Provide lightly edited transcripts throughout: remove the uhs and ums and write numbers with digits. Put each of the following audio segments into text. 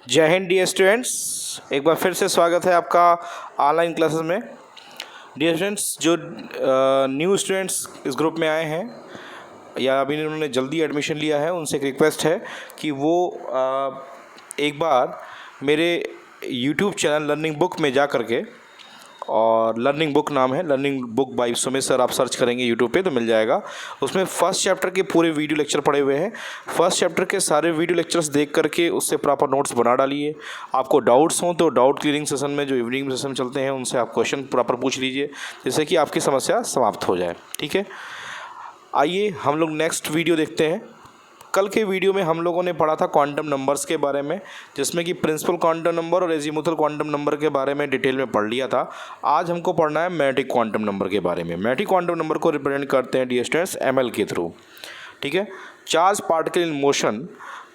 जय Hind dear students, एक बार फिर से स्वागत है आपका ऑनलाइन क्लासेस में। डियर स्टूडेंट्स, जो न्यू स्टूडेंट्स इस ग्रुप में आए हैं या अभी उन्होंने जल्दी एडमिशन लिया है, उनसे एक रिक्वेस्ट है कि वो एक बार मेरे यूट्यूब चैनल लर्निंग बुक में जा करके, और लर्निंग बुक नाम है, learning book by Sumit sir, आप सर्च करेंगे यूट्यूब पे तो मिल जाएगा। उसमें फर्स्ट चैप्टर के पूरे वीडियो लेक्चर पड़े हुए हैं। फर्स्ट चैप्टर के सारे वीडियो लेक्चर्स देख करके उससे प्रॉपर नोट्स बना डालिए। आपको डाउट्स हों तो डाउट क्लियरिंग सेशन में, जो इवनिंग सेशन चलते हैं, उनसे आप क्वेश्चन प्रॉपर पूछ लीजिए, जिससे कि आपकी समस्या समाप्त हो जाए। ठीक है, आइए हम लोग नेक्स्ट वीडियो देखते हैं। कल के वीडियो में हम लोगों ने पढ़ा था क्वांटम नंबर्स के बारे में, जिसमें कि प्रिंसिपल क्वांटम नंबर और एजीमुथल क्वांटम नंबर के बारे में डिटेल में पढ़ लिया था। आज हमको पढ़ना है मैट्रिक क्वांटम नंबर के बारे में। मैट्रिक क्वांटम नंबर को रिप्रेजेंट करते हैं डियर स्टूडेंट्स एमएल के थ्रू। ठीक है, charge particle in motion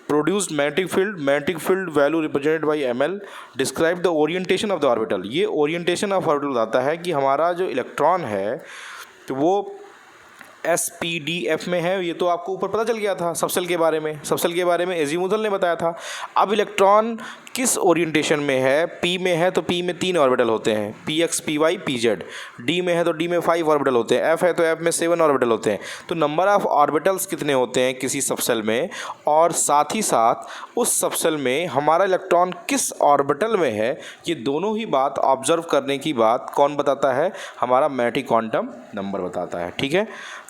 produced magnetic field value represented by ML describe the orientation of the orbital. ये ओरिएंटेशन ऑफ ऑर्बिटल बताता है कि हमारा जो इलेक्ट्रॉन है तो वो SPDF में है। ये तो आपको ऊपर पता चल गया था सबसेल के बारे में एजीमुथल ने बताया था। अब इलेक्ट्रॉन किस ओरिएंटेशन में है? P में है तो P में 3 ऑर्बिटल होते हैं, PX PY PZ। D में है तो D में 5 ऑर्बिटल होते हैं, F है तो F में 7 ऑर्बिटल होते हैं। तो नंबर ऑफ ऑर्बिटल्स कितने होते हैं किसी सबसेल में, और साथ ही साथ उस सबसेल में हमारा इलेक्ट्रॉन किस ऑर्बिटल में है, ये दोनों ही बात ऑब्जर्व करने की बात कौन बताता है? हमारा मैट्रिक क्वांटम नंबर बताता है। ठीक है,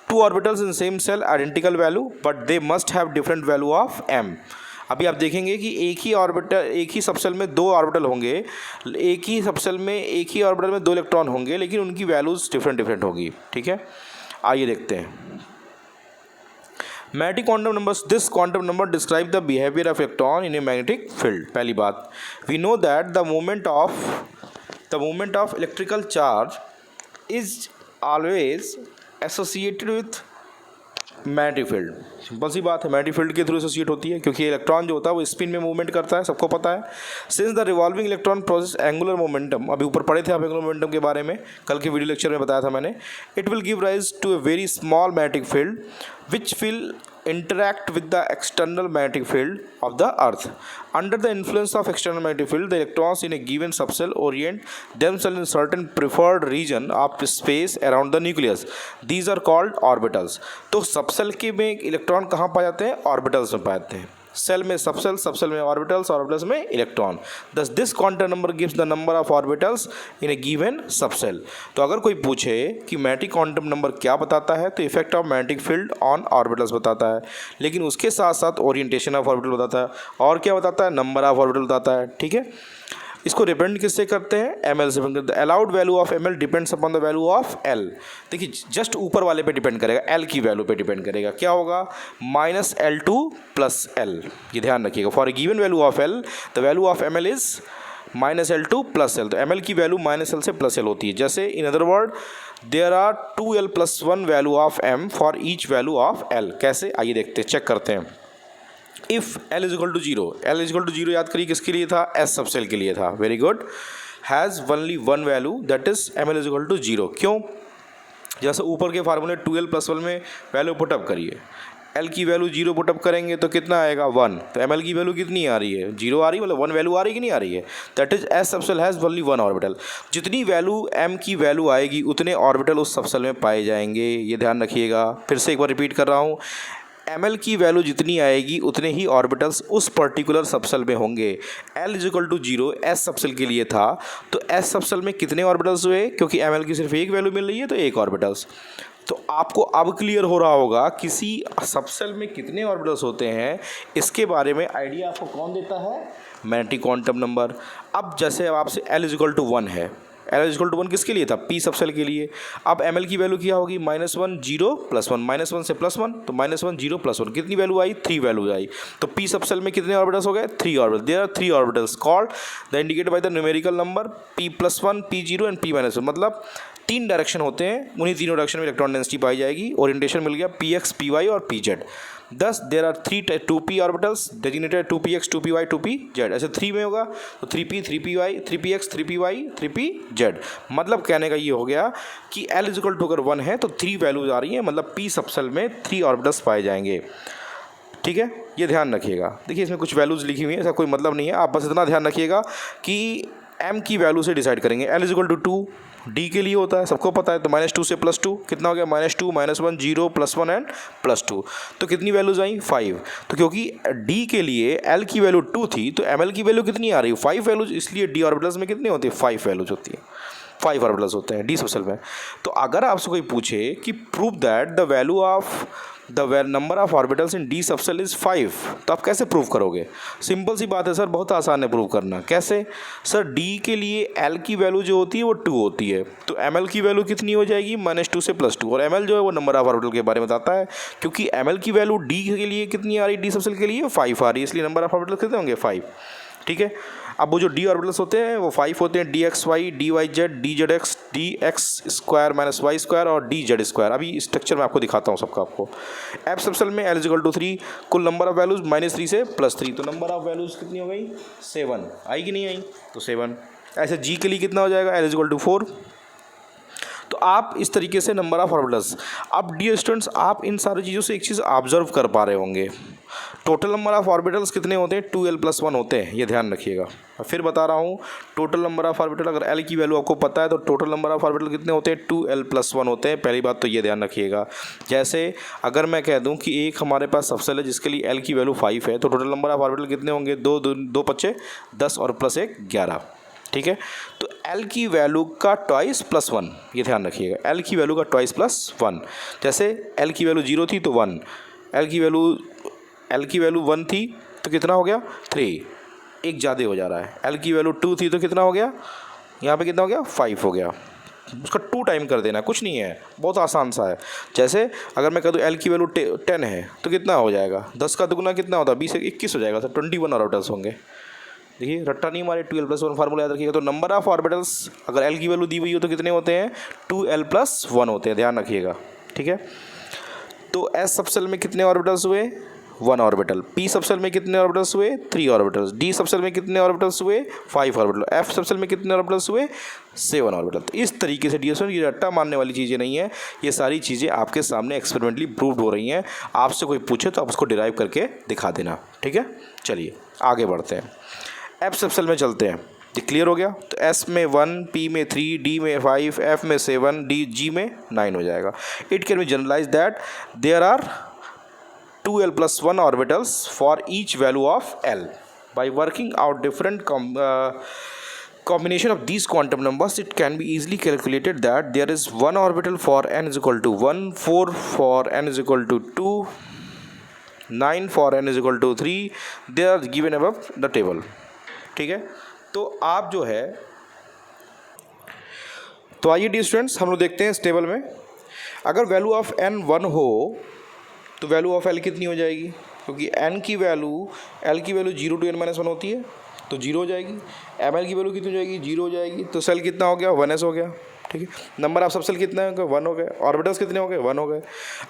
2 orbitals in same shell identical value but they must have different value of m। अभी आप देखेंगे कि एक ही सबसेल में 2 ऑर्बिटल होंगे, एक ही सबसेल में एक ही ऑर्बिटल में 2 इलेक्ट्रॉन होंगे, लेकिन उनकी वैल्यूज डिफरेंट होगी। ठीक है, आइए देखते हैं metric quantum numbers. This quantum number describe the behaviour of electron in a magnetic field. पहली बात, we know that the moment of electrical charge is always associated with magnetic field. Simple सी बात है, मैग्नेटिक फील्ड के through associate होती है, क्योंकि electron जो होता है वो स्पिन में मूवमेंट करता है, सबको पता है। Since the revolving electron process angular momentum, अभी ऊपर पढ़े थे आप एंगुलर मोमेंटम के बारे में, कल के वीडियो लेक्चर में बताया था मैंने। It will give rise to a very small magnetic field which will interact with the external magnetic field of the earth. Under the influence of external magnetic field, the electrons in a given subcell orient themselves in certain preferred region of space around the nucleus. These are called orbitals. तो subshell के में electron कहाँ पाए जाते हैं? Orbitals में पाए जाते हैं। सेल में सबसेल में ऑर्बिटल्स में इलेक्ट्रॉन। दस this quantum number gives the number of orbitals in A given subshell. तो अगर कोई पूछे कि मैट्रिक क्वांटम नंबर क्या बताता है, तो effect of magnetic field on orbitals बताता है, लेकिन उसके साथ साथ ओरिएंटेशन ऑफ ऑर्बिटल बताता है, और क्या बताता है? नंबर ऑफ ऑर्बिटल बताता है। ठीक है, इसको रिप्रेजेंट किससे करते हैं? एमएल से। Allowed value of ML depends upon the value of L. देखिए, जस्ट ऊपर वाले पे डिपेंड करेगा, एल की वैल्यू पे डिपेंड करेगा। क्या होगा? -L2 + L। ये ध्यान रखिएगा, for a given value of L the value of ML is -L2 + L। तो एमएल की वैल्यू -L से +L होती है। जैसे in other word there are 2L + 1 value of M for each value of L. कैसे? आइए देखते हैं, चेक करते हैं। इफ़ L = 0 याद करिए किसके लिए था? एस सबसेल के लिए था। Very good. Has only one value that is ML = 0। क्यों? जैसे ऊपर के फार्मूले 2L + 1 में वैल्यू पुटअप करिए, L की वैल्यू 0 पुटअप करेंगे तो कितना आएगा? 1। तो ML की वैल्यू कितनी आ रही है? 0 आ रही है, मतलब 1 वैल्यू आ रही है कि नहीं आ रही है? That is S subshell has only 1 orbital. जितनी वैल्यू M की वैल्यू आएगी उतने ऑर्बिटल उस सबसेल में पाए जाएंगे। ये ध्यान रखिएगा। फिर से एक बार रिपीट कर रहा हूँ, एमएल की वैल्यू जितनी आएगी उतने ही ऑर्बिटल्स उस पर्टिकुलर सबसेल में होंगे। L = 0 एस सबसेल के लिए था, तो एस सबसेल में कितने ऑर्बिटल्स हुए? क्योंकि एमएल की सिर्फ एक वैल्यू मिल रही है तो 1 ऑर्बिटल्स। तो आपको अब क्लियर हो रहा होगा किसी सबसेल में कितने ऑर्बिटल्स होते हैं, इसके बारे में आइडिया आपको कौन देता है? Magnetic quantum number. अब जैसे आपसे L = 1 है, L = 1 किसके लिए था? P सबसेल के लिए। अब ML की वैल्यू क्या होगी? -1 0 + 1, -1 से +1, तो -1 0 + 1 कितनी वैल्यू आई? 3 वैल्यू आई। तो P सबसेल में कितने ऑर्बिटल्स हो गए? 3 orbital. There are 3 orbitals called the indicated by the numerical number P+1 P0 and P-1। मतलब 3 डायरेक्शन होते हैं, उन्हीं तीनों डायरेक्शन में इलेक्ट्रॉन डेंसिटी पाई जाएगी। ओरिएंटेशन मिल गया PX PY और PZ। Thus there are 2p orbitals designated 2px 2py 2pz। ऐसे 3 में होगा तो 3p 3py 3px 3py 3pz। मतलब कहने का ये हो गया कि L = अगर 1 है तो 3 वैल्यूज आ रही हैं, मतलब p सबसेल में 3 ऑर्बिटल्स पाए जाएंगे। ठीक है, ये ध्यान रखिएगा। देखिए इसमें कुछ वैल्यूज़ लिखी हुई है, ऐसा कोई मतलब नहीं है, आप बस इतना ध्यान रखिएगा कि m की वैल्यू से डिसाइड करेंगे। l is equal to 2 d के लिए होता है, सबको पता है, तो -2 से +2 कितना हो गया, -2 -1 0 +1 एंड +2, तो कितनी वैल्यूज आई 5। तो क्योंकि d के लिए l की वैल्यू 2 थी तो ml की वैल्यू कितनी आ रही है 5 वैल्यूज, इसलिए d ऑर्बिटल्स में कितने होते हैं 5 वैल्यूज होती है, 5 ऑर्बिटल्स होते हैं d सबसेल में। तो अगर आपसे कोई पूछे कि prove that the value of the number of orbitals in D subshell is 5, तो आप कैसे प्रूव करोगे? सिंपल सी बात है सर, बहुत आसान है प्रूव करना। कैसे सर? डी के लिए एल की वैल्यू जो होती है वो 2 होती है, तो एम एल की वैल्यू कितनी हो जाएगी -2 से +2, और एम एल जो है वो नंबर ऑफ ऑर्बिटल के बारे में बताता है, क्योंकि एम एल की वैल्यू डी के लिए कितनी आ रही है, डी सबसेल के लिए 5 आ रही है, इसलिए नंबर ऑफ ऑर्बिटल कितने होंगे 5। ठीक है, अब वो जो डी ऑर्बिटल्स होते हैं वो 5 होते हैं, D X Y, D Y Z, D Z X, D X square minus Y square और डी जेड स्क्वायर। अभी स्ट्रक्चर में आपको दिखाता हूँ सबका आपको। एफ सबसेल में एल इज इक्वल टू 3, कुल नंबर ऑफ वैल्यूज -3 से +3, तो नंबर ऑफ वैल्यूज कितनी हो गई 7, आई कि नहीं आई, तो 7। ऐसे जी के लिए कितना हो जाएगा, एल इज इक्वल टू 4। तो आप इस तरीके से नंबर ऑफ ऑर्बिटल्स, अब डियर स्टूडेंट्स आप इन सारी चीज़ों से एक चीज़ ऑब्जर्व कर पा रहे होंगे, टोटल नंबर ऑफ ऑर्बिटल्स कितने होते हैं 2l+1 होते हैं, ये ध्यान रखिएगा। फिर बता रहा हूँ, टोटल नंबर ऑफ ऑर्बिटल, अगर l की वैल्यू आपको पता है तो टोटल नंबर ऑफ ऑर्बिटल कितने होते हैं 2l+1 होते हैं। पहली बात तो ये ध्यान रखिएगा। जैसे अगर मैं कह दूँ कि एक हमारे पास सबसेल है जिसके लिए l की वैल्यू 5 है, तो टोटल नंबर ऑफ ऑर्बिटल कितने होंगे 2 × 10 और +1 11। ठीक है, तो l की वैल्यू का ट्वाइस +1, ये ध्यान रखिएगा, l की वैल्यू का ट्वाइस +1। जैसे l की वैल्यू 0 थी तो 1, l की वैल्यू 1 थी तो कितना हो गया 3, एक ज़्यादा हो जा रहा है। l की वैल्यू 2 थी तो कितना हो गया, यहाँ पे कितना हो गया 5 हो गया, उसका 2 टाइम कर देना, कुछ नहीं है, बहुत आसान सा है। जैसे अगर मैं कह दूँ l की वैल्यू 10 है तो कितना हो जाएगा, 10 का दुगुना कितना होता है 20 से 21 हो जाएगा, तो 21 ऑर्बिटल्स होंगे। देखिए रट्टा नहीं मारे, 2l+1 फार्मूला याद रखिएगा। तो नंबर ऑफ ऑर्बिटल्स अगर l की वैल्यू दी हुई हो तो कितने होते हैं 2l+1 होते हैं, ध्यान रखिएगा। ठीक है, तो s सबसेल में कितने ऑर्बिटल्स हुए 1 ऑर्बिटल, p सबसेल में कितने ऑर्बिटल्स हुए 3 ऑर्बिटल्स, d सबसेल में कितने ऑर्बिटल्स हुए 5 ऑर्बिटल, f सबसेल में कितने ऑर्बिटल्स हुए 7 ऑर्बिटल। तो इस तरीके से डियर स्टूडेंट, ये रट्टा मारने वाली चीज़ें नहीं है, ये सारी चीज़ें आपके सामने एक्सपेरिमेंटली प्रूव्ड हो रही हैं। आपसे कोई पूछे तो आप उसको डिराइव करके दिखा देना। ठीक है, चलिए आगे बढ़ते हैं, f सबसेल में चलते हैं। ये क्लियर हो गया, तो s में 1, p में 3, d में 5, f में 7, g में 9 हो जाएगा। It can be generalize that there are 2l+1 orbitals for each value of l. By working out different combination of these quantum numbers, it can be easily calculated that there is 1 orbital for n is equal to 1, 4 for n is equal to 2, 9 for n is equal to 3. They are given above the table. ठीक है, तो आप जो है, तो आइए dear students हम लोग देखते हैं इस टेबल में, अगर वैल्यू ऑफ n 1 हो तो वैल्यू ऑफ l कितनी हो जाएगी, क्योंकि l की वैल्यू 0 to n - 1 होती है तो 0 हो जाएगी। ml की वैल्यू कितनी हो जाएगी 0 हो जाएगी, तो सेल कितना हो गया 1s हो गया। ठीक है, नंबर ऑफ सब सेल कितना हो गया 1 हो गए, ऑर्बिटल्स कितने हो गए 1 हो गए।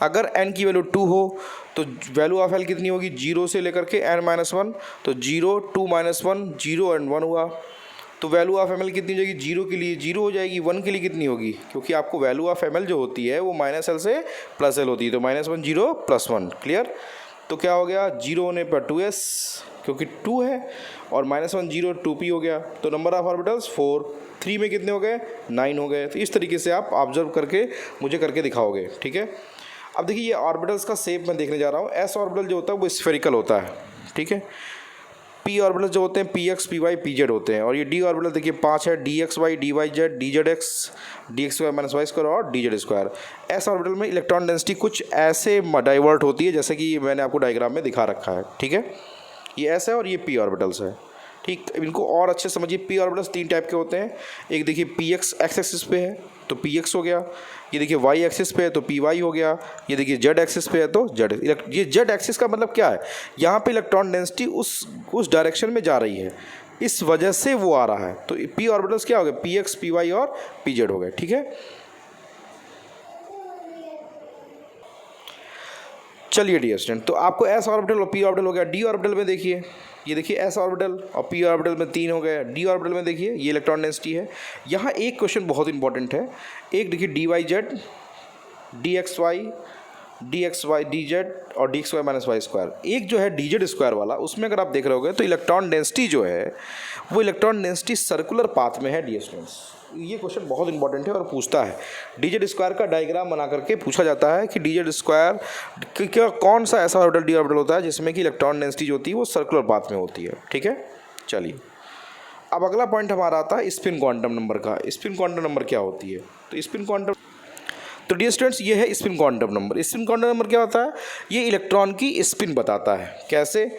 अगर n की वैल्यू 2 हो तो वैल्यू ऑफ l कितनी होगी 0 से लेकर के n - 1, तो 0 2 - 1 0 एंड 1 हुआ, तो वैल्यू ऑफ ml कितनी हो जाएगी 0 के लिए 0 हो जाएगी, 1 के लिए कितनी होगी, क्योंकि आपको वैल्यू ऑफ ml जो होती है वो -l से +l होती है, तो -1 0 +1 क्लियर। तो क्या हो गया 0 होने पर 2s क्योंकि 2 है, और -1 0 2p हो गया, तो नंबर ऑफ ऑर्बिटल्स 4, 3 में कितने हो गए 9 हो गए। तो इस तरीके से आप ऑब्जर्व करके मुझे करके दिखाओगे। ठीक है, अब देखिए ये ऑर्बिटल्स का शेप मैं देखने जा रहा हूँ। s ऑर्बिटल जो होता है वो स्फेरिकल होता है। ठीक है, p ऑर्बिटल जो होते हैं px py pz होते हैं, और ये d ऑर्बिटल देखिए 5 है, dxy dyz dzx dx² - y² और dz स्क्वायर। s ऑर्बिटल में इलेक्ट्रॉन डेंसिटी कुछ ऐसे डाइवर्ट होती है जैसे कि मैंने आपको डायग्राम में दिखा रखा है। ठीक है, ये s है और ये p ऑर्बिटल्स है। ठीक, इनको और अच्छे समझिए। p ऑर्बिटल्स 3 टाइप के होते हैं, एक देखिए px x एक्सिस पे है तो px हो गया, ये देखिए y एक्सिस पे है तो py हो गया, ये देखिए z एक्सिस पे है तो z। ये z एक्सिस का मतलब क्या है, यहाँ पे इलेक्ट्रॉन डेंसिटी उस डायरेक्शन में जा रही है, इस वजह से वो आ रहा है। तो p ऑर्बिटल्स क्या हो गए px py और pz हो गए। ठीक है, चलिए डियर स्टूडेंट, तो आपको s ऑर्बिटल और p ऑर्बिटल हो गया। d ऑर्बिटल में देखिए, ये देखिए s ऑर्बिटल और p ऑर्बिटल में 3 हो गए। d ऑर्बिटल में देखिए ये इलेक्ट्रॉन डेंसिटी है। यहाँ एक क्वेश्चन बहुत इंपॉर्टेंट है, एक देखिए dy z dxy D X Y D Z और D X Y minus Y square. एक जो है डी जेड स्क्वायर वाला, उसमें अगर आप देख रहे होगे तो इलेक्ट्रॉन डेंसिटी जो है वो इलेक्ट्रॉन डेंसिटी सर्कुलर पाथ में है डियर स्टूडेंट्स। ये क्वेश्चन बहुत इंपॉर्टेंट है और पूछता है, डी जेड स्क्वायर का डायग्राम बना करके पूछा जाता है कि डी जेड स्क्वायर क्या कौन सा ऐसा ऑर्बिटल डी ऑर्बिटल होता है जिसमें कि इलेक्ट्रॉन डेंसिटी जो होती है वो सर्कुलर पाथ में होती है। ठीक है, चलिए अब अगला पॉइंट हमारा आता है स्पिन क्वांटम नंबर का। स्पिन क्वांटम नंबर क्या होती है? तो स्पिन क्वांटम, तो डियर स्टूडेंट्स ये है spin quantum number. Spin quantum number क्या होता है? ये इलेक्ट्रॉन की स्पिन बताता है। कैसे?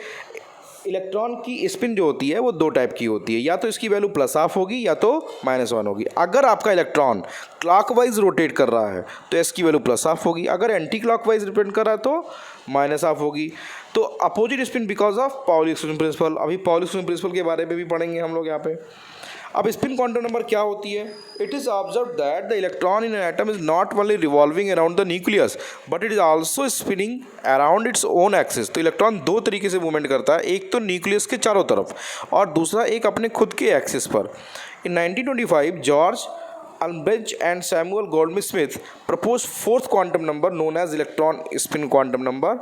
इलेक्ट्रॉन की स्पिन जो होती है वो दो टाइप की होती है, या तो इसकी वैल्यू +1 होगी या तो -1 होगी। अगर आपका इलेक्ट्रॉन क्लॉकवाइज रोटेट कर रहा है तो इसकी वैल्यू +1 होगी, अगर एंटी क्लॉकवाइज रोटेट कर रहा है तो -1 होगी। तो opposite spin because of Pauli exclusion principle. अभी पाउली एक्सक्लूजन प्रिंसिपल के बारे में भी पढ़ेंगे हम लोग यहाँ पे। अब स्पिन क्वांटम नंबर क्या होती है? It is observe that the electron in an atom is not only revolving around the nucleus but it is also spinning around its own axis. तो इलेक्ट्रॉन दो तरीके से मूवमेंट करता है, एक तो न्यूक्लियस के चारों तरफ और दूसरा एक अपने खुद के एक्सिस पर। इन 1925 जॉर्ज अल्ब्रिज and Samuel Goldsmith Smith proposed fourth quantum number known as electron spin quantum number.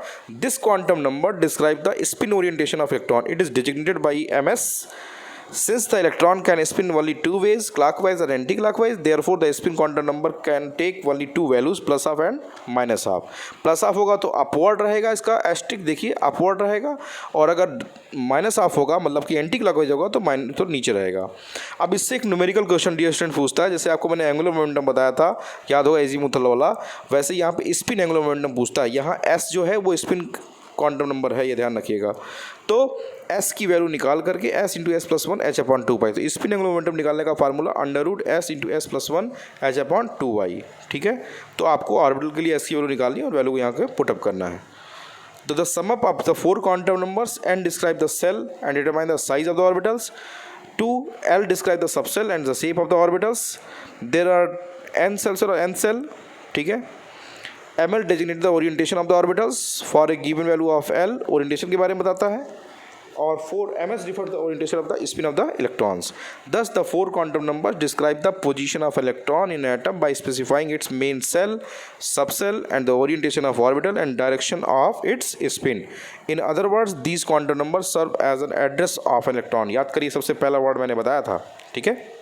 This quantum number describes the spin orientation of electron. It is designated by ms. Since the electron can spin only two ways, clockwise or anti-clockwise, therefore the spin quantum number can take only two values, +1 and -1। +1 होगा तो upward रहेगा, इसका asterisk देखिए upward रहेगा, और अगर -1 होगा मतलब कि एंटी क्लॉकवाइज होगा तो नीचे रहेगा। अब इससे एक न्यूमेरिकल क्वेश्चन डियर स्टूडेंट पूछता है, जैसे आपको मैंने एंगुलर मोमेंटम बताया था, याद होगा एजीमुथल वाला, वैसे यहाँ पे स्पिन एंगुलर मोमेंटम पूछता है। यहाँ s जो है वो स्पिन क्वांटम नंबर है, ये ध्यान रखिएगा। तो s की वैल्यू निकाल करके s × s+1 h/2y। तो स्पिन एंगुलर मोमेंटम निकालने का फार्मूला √s × s+1 h/2y। ठीक है, तो आपको ऑर्बिटल के लिए s की वैल्यू निकालनी है और वैल्यू को यहाँ पे पुटअप करना है। तो the sum up of the 4 quantum numbers n describe the shell and determine the size of the orbitals. 2 l describe the subshell and the shape of the orbitals. There are n shells और n shell. ठीक है, ml designate the orientation of the orbitals for a given value of l, orientation के बारे में बताता है। और 4 ms refer the orientation of the spin off the electrons. Thus the 4 quantum numbers describe the position of electron in an atom by specifying its main cell, subcell and the orientation of orbital and direction of its spin. In other words, these quantum numbers serve as an address of an electron. याद करिए, सबसे पहला word मैंने बताया था। ठीक है,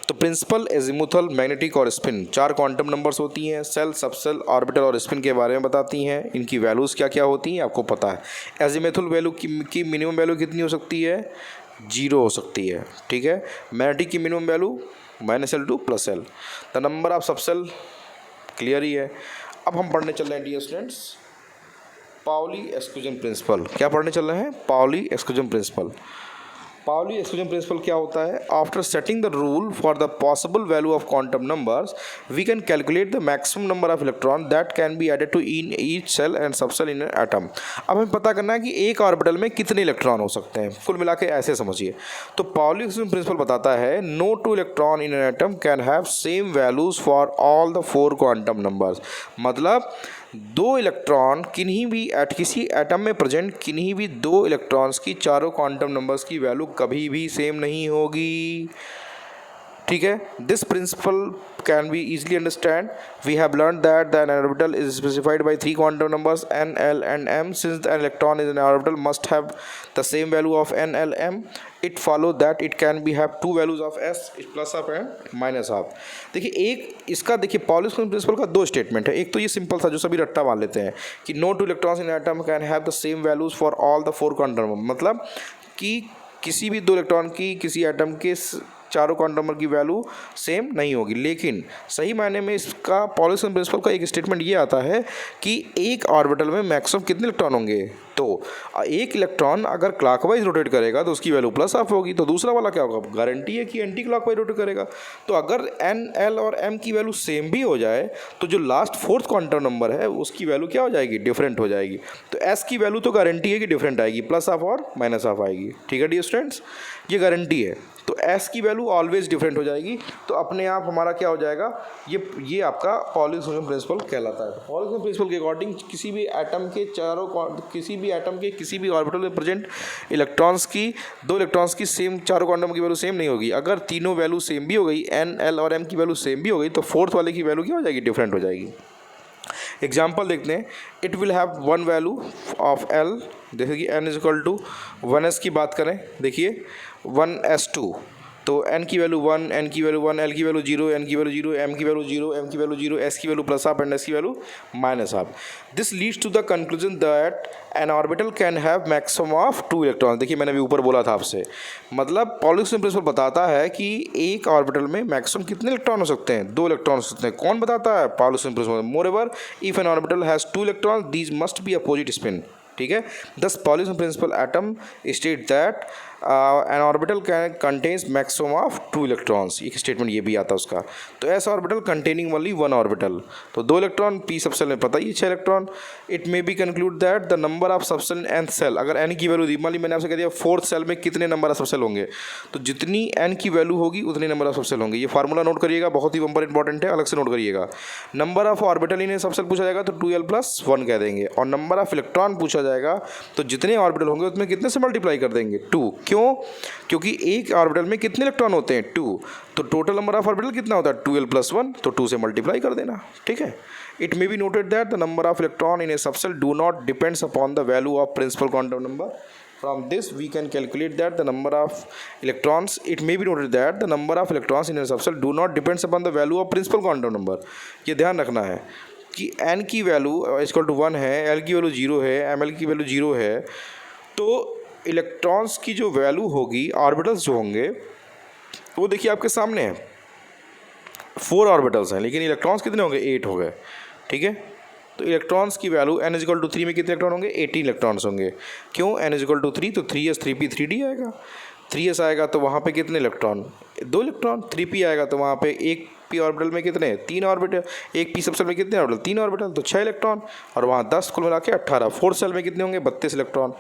तो प्रिंसिपल, एजीमुथल, मैग्नेटिक और स्पिन 4 क्वांटम नंबर्स होती हैं। सेल, सबसेल, ऑर्बिटल और स्पिन के बारे में बताती हैं। इनकी वैल्यूज़ क्या क्या होती हैं आपको पता है। एजीमुथल वैल्यू की मिनिमम वैल्यू कितनी हो सकती है? 0 हो सकती है। ठीक है, मैग्नेटिक की minimum value -L2 + L। The number of subshell clear ही है। अब हम पढ़ने चल रहे हैं dear students Pauli exclusion principle. क्या पढ़ने चल रहे हैं? Pauli exclusion principle. Pauli exclusion principle क्या होता है? After setting the rule for the possible value of quantum numbers we can calculate the maximum number of electron that can be added to in each cell and subshell in an atom. अब हमें पता करना है कि एक orbital में कितने electron हो सकते हैं, कुल मिला के ऐसे समझिए। तो पाउली एक्सक्लूजन प्रिंसिपल बताता है no 2 electron in an atom can have same values for all the 4 quantum numbers. मतलब 2 इलेक्ट्रॉन किसी एटम में प्रेजेंट किन्हीं भी 2 इलेक्ट्रॉन्स की चारों क्वांटम नंबर्स की वैल्यू कभी भी सेम नहीं होगी। ठीक है, this principle can be easily understand. We have learned that the orbital is specified by 3 quantum numbers n, l and m. Since the electron is an orbital must have the same value of n, l, m. It follows that it can be have 2 values of s, +1 and -1। देखिए, एक इसका देखिए Pauli exclusion principal का 2 statement है। एक तो ये simple सा जो सभी रट्टा मान लेते हैं कि no 2 electrons in atom can have the same values for all the 4 quantum number. मतलब कि किसी भी 2 इलेक्ट्रॉन की किसी एटम के चारों क्वांटम नंबर की वैल्यू सेम नहीं होगी। लेकिन सही मायने में इसका पाउली एक्सक्लूजन प्रिंसिपल का एक स्टेटमेंट ये आता है कि एक ऑर्बिटल में मैक्सिमम कितने इलेक्ट्रॉन होंगे। तो एक इलेक्ट्रॉन अगर क्लॉकवाइज रोटेट करेगा तो उसकी वैल्यू +1 होगी, तो दूसरा वाला क्या होगा? गारंटी है कि एंटी क्लॉकवाइज रोटेट करेगा। तो अगर n, l और m की वैल्यू सेम भी हो जाए तो जो लास्ट 4th क्वांटम नंबर है उसकी वैल्यू क्या हो जाएगी? डिफरेंट हो जाएगी। तो s की वैल्यू तो गारंटी है कि डिफरेंट आएगी, +1 और -1 आएगी। ठीक है डियर स्टूडेंट्स, ये गारंटी है। तो s की वैल्यू ऑलवेज डिफरेंट हो जाएगी। तो अपने आप हमारा क्या हो जाएगा? ये आपका पाउली एक्सक्लूजन प्रिंसिपल कहलाता है। पाउली एक्सक्लूजन प्रिंसिपल के अकॉर्डिंग किसी भी एटम के किसी भी ऑर्बिटल में प्रेजेंट इलेक्ट्रॉन्स की 2 इलेक्ट्रॉन्स की सेम चारों क्वांटम की वैल्यू सेम नहीं होगी। अगर तीनों वैल्यू सेम भी हो गई, n, l और m की वैल्यू सेम भी हो गई, तो 4th वाले की वैल्यू क्या हो जाएगी? डिफरेंट हो जाएगी। एग्जाम्पल देखते हैं, it will have one value of L, जैसे कि n is equal to 1s की बात करें, देखिए 1s2, तो n की वैल्यू 1, n की वैल्यू 1, l की वैल्यू 0, n की वैल्यू 0, m की वैल्यू 0, m की वैल्यू 0, s की value plus half and s की value minus half. This leads to the conclusion that an orbital can have maximum of 2 electron. देखिए मैंने अभी ऊपर बोला था आपसे, मतलब पॉली प्रिंसिपल बताता है कि एक ऑर्बिटल में मैक्सिमम कितने इलेक्ट्रॉन हो सकते हैं, 2 इलेक्ट्रॉन हो सकते हैं। कौन बताता है? Pauli principle. Moreover if an orbital has 2 electron these must be opposite spin, ठीक है। Thus Pauli principle atom state that an orbital can contains maximum of 2 electrons, एक स्टेटमेंट ये भी आता है उसका। तो s orbital containing only 1 orbital, तो 2 इलेक्ट्रॉन, पी सबसेल में पता ही 6 electron. It may be conclude that the number of subshell in shell, अगर एन की वैल्यू दी, मान ली मैंने आपसे कह दिया 4th सेल में कितने नंबर ऑफ सबसेल होंगे, तो जितनी एन की वैल्यू होगी उतने नंबर ऑफ सबसेल होंगे। ये फार्मूला नोट करिएगा, बहुत ही इंपॉर्टेंट है, अलग से नोट करिएगा। Number of orbital in subshell पूछा जाएगा तो 2l+1 कह देंगे, और नंबर ऑफ इलेक्ट्रॉन पूछा जाएगा तो जितने ऑर्बिटल होंगे उसमें कितने से मल्टीप्लाई कर देंगे, 2। क्यों? क्योंकि एक ऑर्बिटल में कितने इलेक्ट्रॉन होते हैं, 2, तो टोटल नंबर ऑफ ऑर्बिटल कितना होता है, 2l+1, तो 2 से मल्टीप्लाई कर देना, ठीक है। It may be noted that the number of electron in a subshell do not depends upon the value of principal quantum number. From this we can calculate that the number of electrons, it may be noted that the number of electrons in a subcell do not depends upon the value of principal quantum number। ये ध्यान रखना है कि n की value equal to 1 है, l की value 0 है, ml की वैल्यू 0 है, तो इलेक्ट्रॉन्स की जो वैल्यू होगी, ऑर्बिटल्स जो होंगे वो देखिए आपके सामने है, 4 ऑर्बिटल्स हैं, लेकिन इलेक्ट्रॉन्स कितने होंगे, 8 हो गए, ठीक है। तो इलेक्ट्रॉन्स की value n is equal to 3 में कितने इलेक्ट्रॉन होंगे, 18 इलेक्ट्रॉन्स होंगे। क्यों? n इज इक्वल टू 3, तो 3s 3p 3d आएगा, 3s आएगा तो वहाँ पे कितने इलेक्ट्रॉन, 2 इलेक्ट्रॉन, 3p आएगा तो वहाँ पे एक p ऑर्बिटल में कितने, 3 ऑर्बिटल, एक p सबसेल में कितने ऑर्बिटल, 3 ऑर्बिटल, तो 6 इलेक्ट्रॉन, और वहाँ 10 कुल मिला के 18। 4th सेल में कितने होंगे, 32 इलेक्ट्रॉन।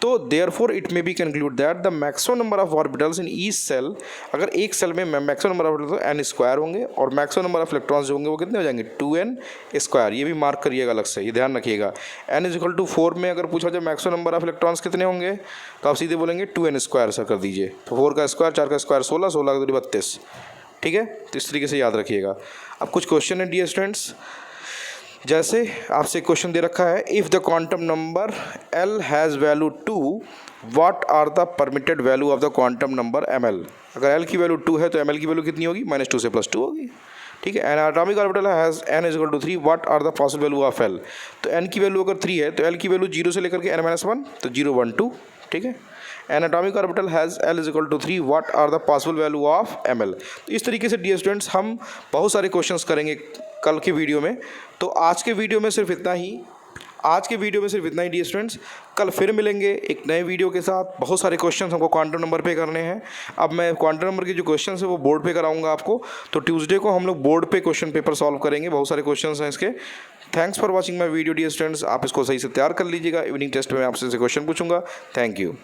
तो therefore it may be conclude that the maximum number of orbitals in each shell, अगर एक सेल में maximum number of orbitals n square होंगे और मैक्सिमम नंबर ऑफ इलेक्ट्रॉन्स जो होंगे वो कितने हो जाएंगे, 2n स्क्वायर। ये भी मार्क करिएगा अलग से, ये ध्यान रखिएगा। n इज इक्वल टू 4 में अगर पूछा जाए मैक्सिमम नंबर ऑफ इलेक्ट्रॉन्स कितने होंगे, तो आप सीधे बोलेंगे 2n स्क्वायर सर कर दीजिए, तो 4 का स्क्वायर, 4 का स्क्वायर 16, 16 का 32, ठीक है। तो इस तरीके से याद रखिएगा। अब कुछ क्वेश्चन है डियर स्टूडेंट्स, जैसे आपसे क्वेश्चन दे रखा है, if the quantum number l has value 2 what are the permitted value of the quantum number ml। अगर l की वैल्यू 2 है तो ml की वैल्यू कितनी होगी, -2 से +2 होगी, ठीक है। An atomic orbital has n is equal to 3 what are the possible value of l। तो n की वैल्यू अगर 3 है तो l की वैल्यू 0 से लेकर के n-1, तो 0 1 2, ठीक है। An atomic orbital has l is equal to 3 what are the possible value of ml। तो इस तरीके से डियर स्टूडेंट्स हम बहुत सारे क्वेश्चंस करेंगे कल के वीडियो में। तो आज के वीडियो में सिर्फ इतना ही, डियर स्टूडेंट्स। कल फिर मिलेंगे एक नए वीडियो के साथ। बहुत सारे क्वेश्चंस हमको क्वांटम नंबर पे करने हैं। अब मैं क्वांटम नंबर के जो क्वेश्चंस है वो बोर्ड पे कराऊंगा आपको। तो ट्यूसडे को हम लोग बोर्ड पे क्वेश्चन पेपर सॉल्व करेंगे। बहुत सारे क्वेश्चंस हैं इसके। Thanks for watching my video dear students. आप इसको सही से तैयार कर लीजिएगा। इवनिंग टेस्ट में आपसे क्वेश्चन पूछूंगा। Thank you.